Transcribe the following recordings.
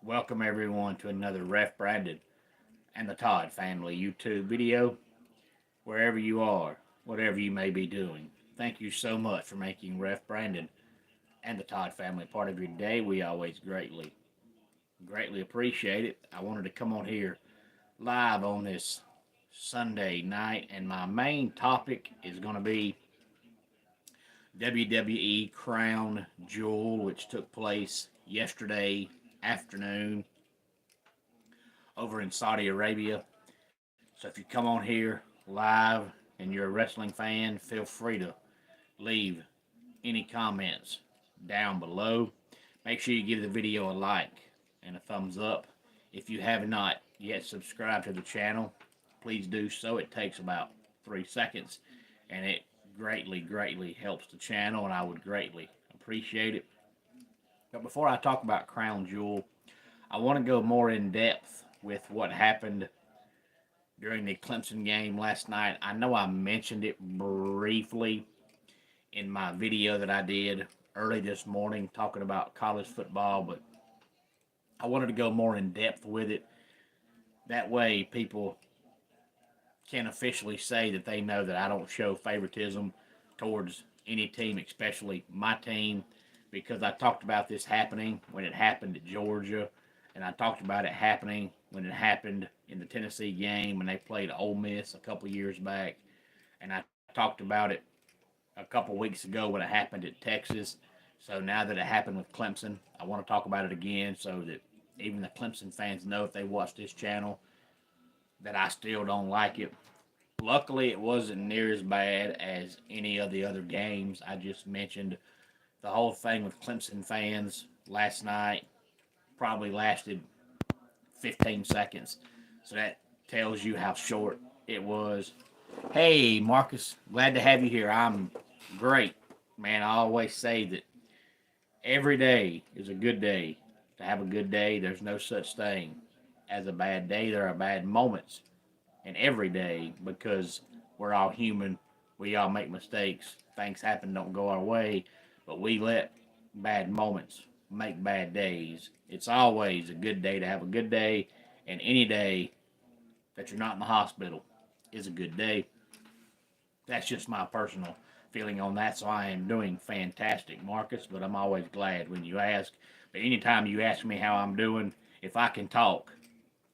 Welcome everyone to another Ref Brandon and the Todd Family YouTube video. Wherever you are, whatever you may be doing, thank you so much for making Ref Brandon and the Todd Family part of your day. We always greatly appreciate it. I wanted to come on here live on this Sunday night, and my main topic is going to be WWE Crown Jewel, which took place yesterday afternoon over in Saudi Arabia. So if you come on here live and you're a wrestling fan, feel free to leave any comments down below. Make sure you give the video a like and a thumbs up. If you have not yet subscribed to the channel, please do so. It takes about 3 seconds and it greatly helps the channel, and I would greatly appreciate it. But before I talk about Crown Jewel, I want to go more in depth with what happened during the Clemson game last night. I know I mentioned it briefly in my video that I did early this morning talking about college football, but I wanted to go more in depth with it. That way people can officially say that they know that I don't show favoritism towards any team, especially my team, because I talked about this happening when it happened at Georgia, and I talked about it happening when it happened in the Tennessee game when they played Ole Miss a couple years back, and I talked about it a couple weeks ago when it happened at Texas. So now that it happened with Clemson, I want to talk about it again so that even the Clemson fans know if they watch this channel that I still don't like it. Luckily, it wasn't near as bad as any of the other games I just mentioned. The whole thing with Clemson fans last night probably lasted 15 seconds. So that tells you how short it was. Hey, Marcus, glad to have you here. I'm great, man. I always say that every day is a good day. To have a good day, there's no such thing as a bad day. There are bad moments in every day because we're all human. We all make mistakes. Things happen, don't go our way, but we let bad moments make bad days. It's always a good day to have a good day, and any day that you're not in the hospital is a good day. That's just my personal feeling on that. So I am doing fantastic, Marcus, but I'm always glad when you ask. But anytime you ask me how I'm doing, if I can talk,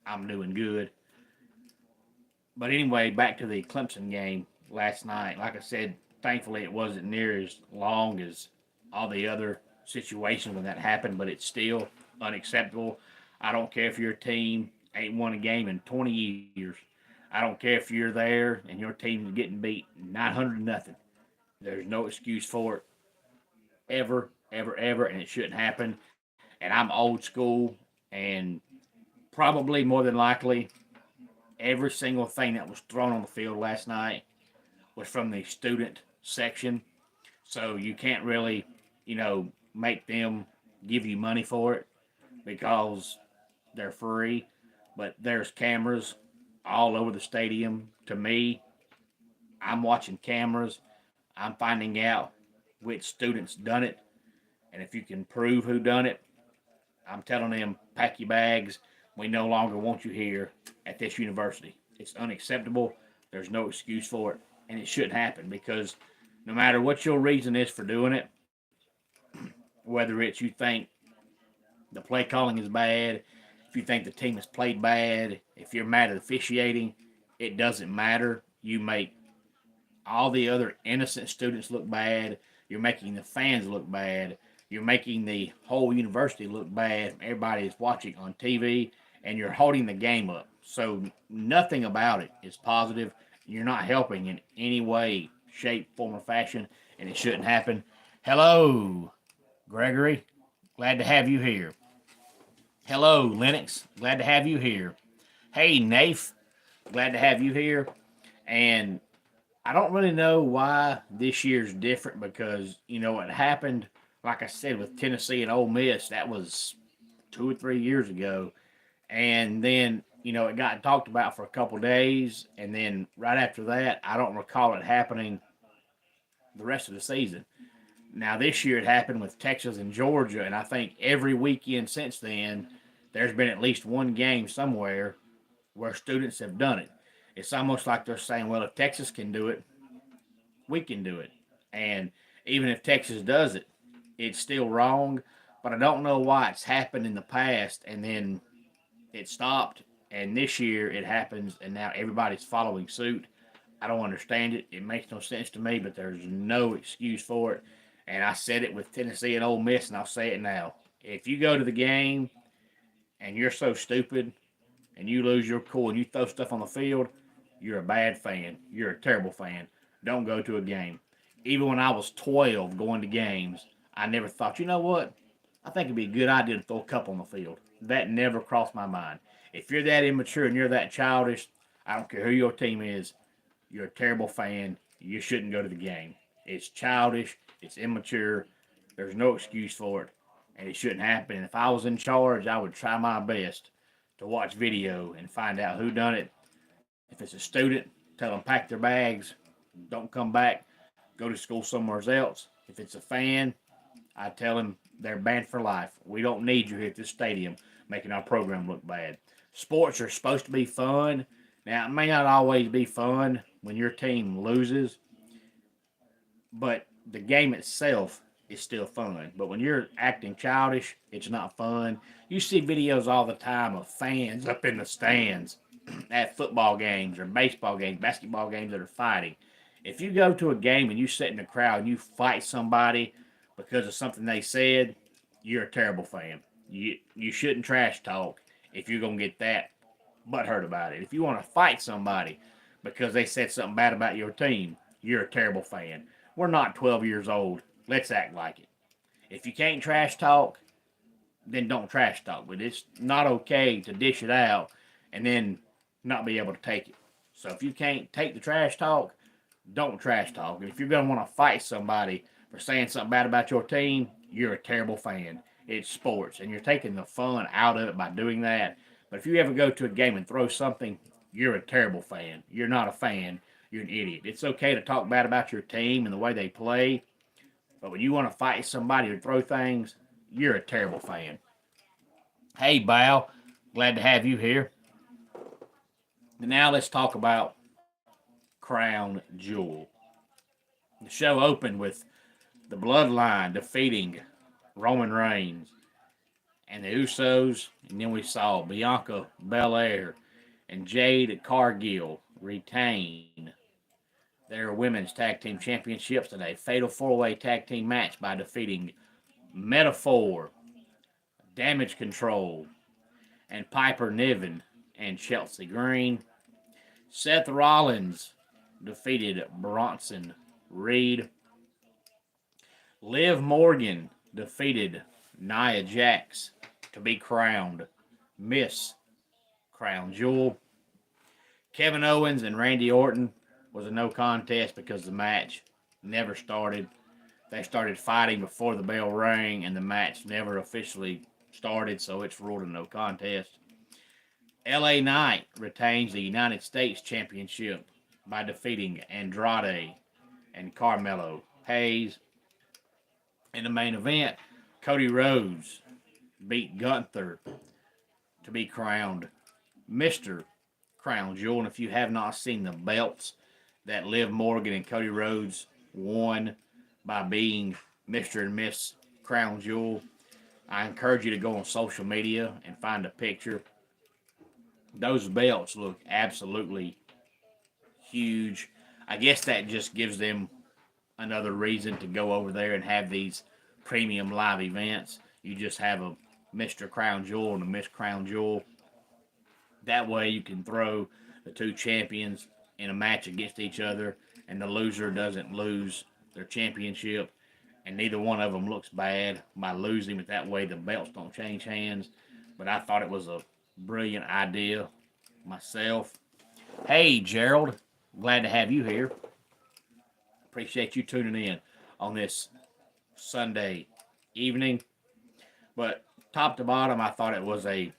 I'm doing good. But anyway, back to the Clemson game last night. Like I said, thankfully it wasn't near as long as all the other situations when that happened, but it's still unacceptable. I don't care if your team ain't won a game in 20 years. I don't care if you're there and your team is getting beat 900-0. There's no excuse for it ever, and it shouldn't happen. And I'm old school, and probably more than likely every single thing that was thrown on the field last night was from the student section. So you can't really, make them give you money for it because they're free. But there's cameras all over the stadium. To me, I'm watching cameras. I'm finding out which students done it. And if you can prove who done it, I'm telling them, pack your bags. We no longer want you here at this university. It's unacceptable. There's no excuse for it. And it shouldn't happen because no matter what your reason is for doing it, whether it's you think the play calling is bad, if you think the team has played bad, if you're mad at officiating, it doesn't matter. You make all the other innocent students look bad. You're making the fans look bad. You're making the whole university look bad. Everybody is watching on TV, and you're holding the game up. So nothing about it is positive. You're not helping in any way, shape, form, or fashion, and it shouldn't happen. Hello, Gregory. Glad to have you here. Hello, Lennox. Glad to have you here. Hey, Nafe. Glad to have you here. And I don't really know why this year's different because, it happened, like I said, with Tennessee and Ole Miss. That was 2 or 3 years ago. And then, it got talked about for a couple days. And then right after that, I don't recall it happening the rest of the season. Now, this year it happened with Texas and Georgia. And I think every weekend since then, there's been at least one game somewhere where students have done it. It's almost like they're saying, well, if Texas can do it, we can do it. And even if Texas does it, it's still wrong. But I don't know why it's happened in the past and then it stopped. And this year it happens and now everybody's following suit. I don't understand it. It makes no sense to me, but there's no excuse for it. And I said it with Tennessee and Ole Miss, and I'll say it now. If you go to the game and you're so stupid and you lose your cool and you throw stuff on the field, you're a bad fan. You're a terrible fan. Don't go to a game. Even when I was 12 going to games, I never thought, you know what? I think it'd be a good idea to throw a cup on the field. That never crossed my mind. If you're that immature and you're that childish, I don't care who your team is, you're a terrible fan. You shouldn't go to the game. It's childish. It's immature. There's no excuse for it. And it shouldn't happen. And if I was in charge, I would try my best to watch video and find out who done it. If it's a student, tell them pack their bags, don't come back, go to school somewhere else. If it's a fan, I tell them they're banned for life. We don't need you here at this stadium making our program look bad. Sports are supposed to be fun. Now, it may not always be fun when your team loses, but the game itself is still fun. But when you're acting childish, it's not fun. You see videos all the time of fans up in the stands at football games or baseball games, basketball games that are fighting. If you go to a game and you sit in the crowd and you fight somebody because of something they said, you're a terrible fan. You shouldn't trash talk if you're going to get that butthurt about it. If you want to fight somebody because they said something bad about your team, you're a terrible fan. We're not 12 years old. Let's act like it. If you can't trash talk, then don't trash talk. But it's not okay to dish it out and then not be able to take it. So if you can't take the trash talk, don't trash talk. And if you're going to want to fight somebody for saying something bad about your team, you're a terrible fan. It's sports, and you're taking the fun out of it by doing that. But if you ever go to a game and throw something, you're a terrible fan. You're not a fan. You're an idiot. It's okay to talk bad about your team and the way they play, but when you want to fight somebody or throw things, you're a terrible fan. Hey, Bow, glad to have you here. Now let's talk about Crown Jewel. The show opened with the Bloodline defeating Roman Reigns and the Usos, and then we saw Bianca Belair and Jade Cargill retain their women's tag team championships in a fatal four-way tag team match by defeating Metaphor, Damage Control, and Piper Niven and Chelsea Green. Seth Rollins defeated Bronson Reed. Liv Morgan defeated Nia Jax to be crowned Miss Crown Jewel. Kevin Owens and Randy Orton was a no contest because the match never started. They started fighting before the bell rang, and the match never officially started, so it's ruled a no contest. LA Knight retains the United States Championship by defeating Andrade and Carmelo Hayes. In the main event, Cody Rhodes beat Gunther to be crowned Mr. Crown Jewel. And if you have not seen the belts that Liv Morgan and Cody Rhodes won by being Mr. and Miss Crown Jewel, I encourage you to go on social media and find a picture. Those belts look absolutely huge. I guess that just gives them another reason to go over there and have these premium live events. You just have a Mr. Crown Jewel and a Miss Crown Jewel. That way you can throw the two champions in a match against each other, and the loser doesn't lose their championship, and neither one of them looks bad by losing, but that way the belts don't change hands. But I thought it was a brilliant idea myself. Hey, Gerald, glad to have you here. Appreciate you tuning in on this Sunday evening. But top to bottom, I thought it was a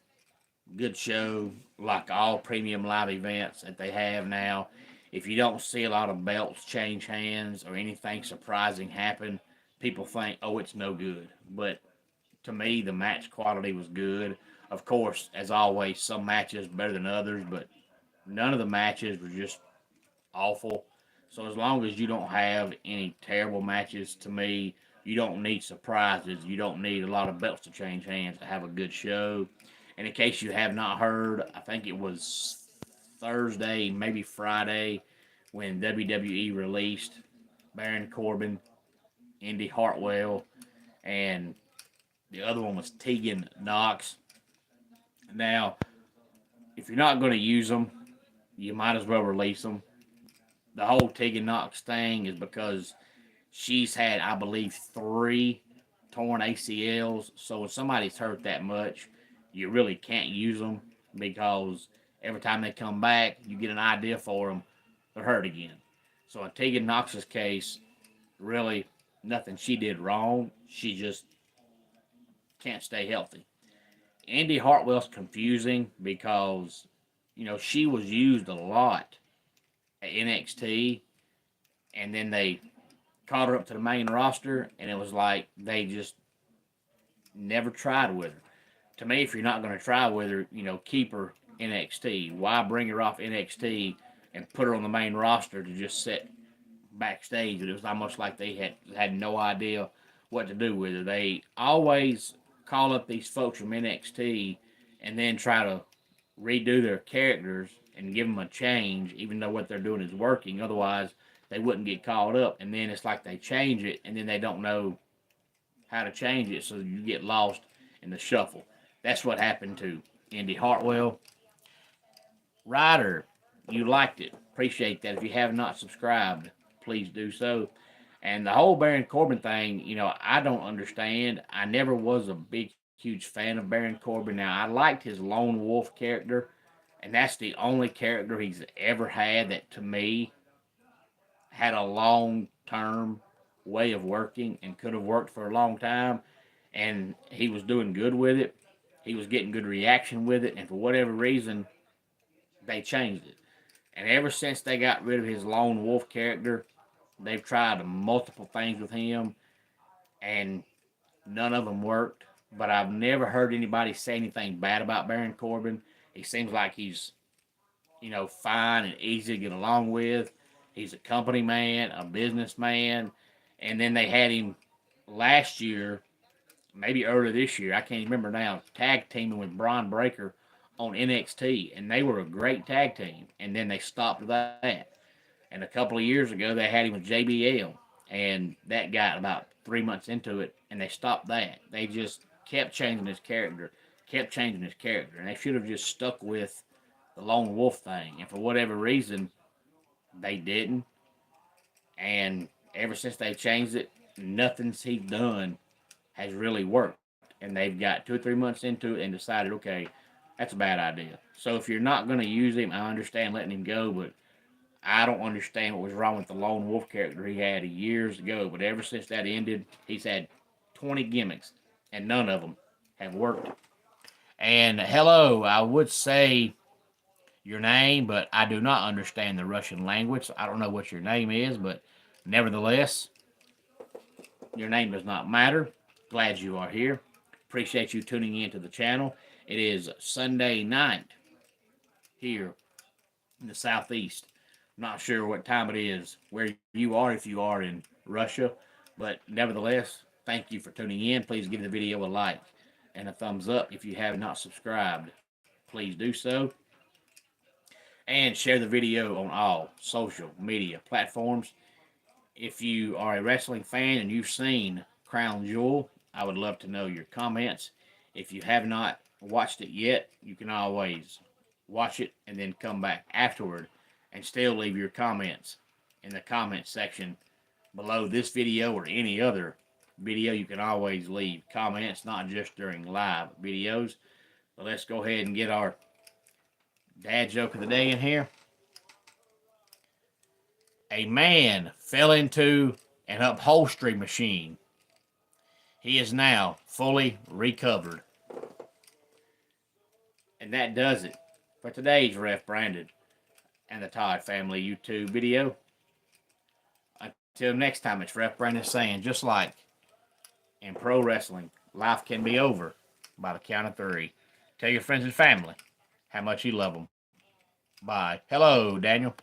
good show, like all premium live events that they have now. If you don't see a lot of belts change hands or anything surprising happen, people think, oh, it's no good. But to me, the match quality was good. Of course, as always, some matches better than others, but none of the matches were just awful. So as long as you don't have any terrible matches, to me, you don't need surprises. You don't need a lot of belts to change hands to have a good show. And in case you have not heard, I think it was Thursday, maybe Friday, when WWE released Baron Corbin, Indy Hartwell, and the other one was Tegan Knox. Now, if you're not going to use them, you might as well release them. The whole Tegan Knox thing is because she's had, I believe, 3 torn ACLs. So when somebody's hurt that much, you really can't use them because every time they come back, you get an idea for them, they're hurt again. So in Tegan Knox's case, really nothing she did wrong. She just can't stay healthy. Indy Hartwell's confusing because, she was used a lot at NXT, and then they called her up to the main roster, and it was like they just never tried with her. To me, if you're not going to try with her, keep her NXT. Why bring her off NXT and put her on the main roster to just sit backstage? It was almost like they had no idea what to do with her. They always call up these folks from NXT and then try to redo their characters and give them a change, even though what they're doing is working. Otherwise, they wouldn't get called up. And then it's like they change it, and then they don't know how to change it, so you get lost in the shuffle. That's what happened to Indy Hartwell. Ryder, you liked it. Appreciate that. If you have not subscribed, please do so. And the whole Baron Corbin thing, I don't understand. I never was a big, huge fan of Baron Corbin. Now, I liked his lone wolf character, and that's the only character he's ever had that, to me, had a long-term way of working and could have worked for a long time, and he was doing good with it. He was getting good reaction with it, and for whatever reason, they changed it. And ever since they got rid of his lone wolf character, they've tried multiple things with him, and none of them worked. But I've never heard anybody say anything bad about Baron Corbin. He seems like he's, fine and easy to get along with. He's a company man, a businessman. And then they had him last year, maybe earlier this year, I can't remember now, tag teaming with Braun Breaker on NXT. And they were a great tag team. And then they stopped that. And a couple of years ago, they had him with JBL. And that got about 3 months into it, and they stopped that. They just kept changing his character, And they should have just stuck with the lone wolf thing. And for whatever reason, they didn't. And ever since they changed it, nothing he's done has really worked. And they've got 2 or 3 months into it and decided, okay, that's a bad idea. So if you're not going to use him, I understand letting him go, but I don't understand what was wrong with the lone wolf character he had years ago. But ever since that ended, he's had 20 gimmicks, and none of them have worked. And hello, I would say your name, but I do not understand the Russian language. So I don't know what your name is, but nevertheless, your name does not matter. Glad you are here. Appreciate you tuning in to the channel. It is Sunday night here in the Southeast. Not sure what time it is where you are, if you are in Russia, but nevertheless, thank you for tuning in. Please give the video a like and a thumbs up. If you have not subscribed, please do so. And share the video on all social media platforms. If you are a wrestling fan and you've seen Crown Jewel, I would love to know your comments. If you have not watched it yet, you can always watch it and then come back afterward and still leave your comments in the comment section below this video or any other video. You can always leave comments, not just during live videos. But let's go ahead and get our dad joke of the day in here. A man fell into an upholstery machine. He is now fully recovered. And that does it for today's Ref Brandon and the Todd Family YouTube video. Until next time, it's Ref Brandon saying, just like in pro wrestling, life can be over by the count of 3. Tell your friends and family how much you love them. Bye. Hello, Daniel.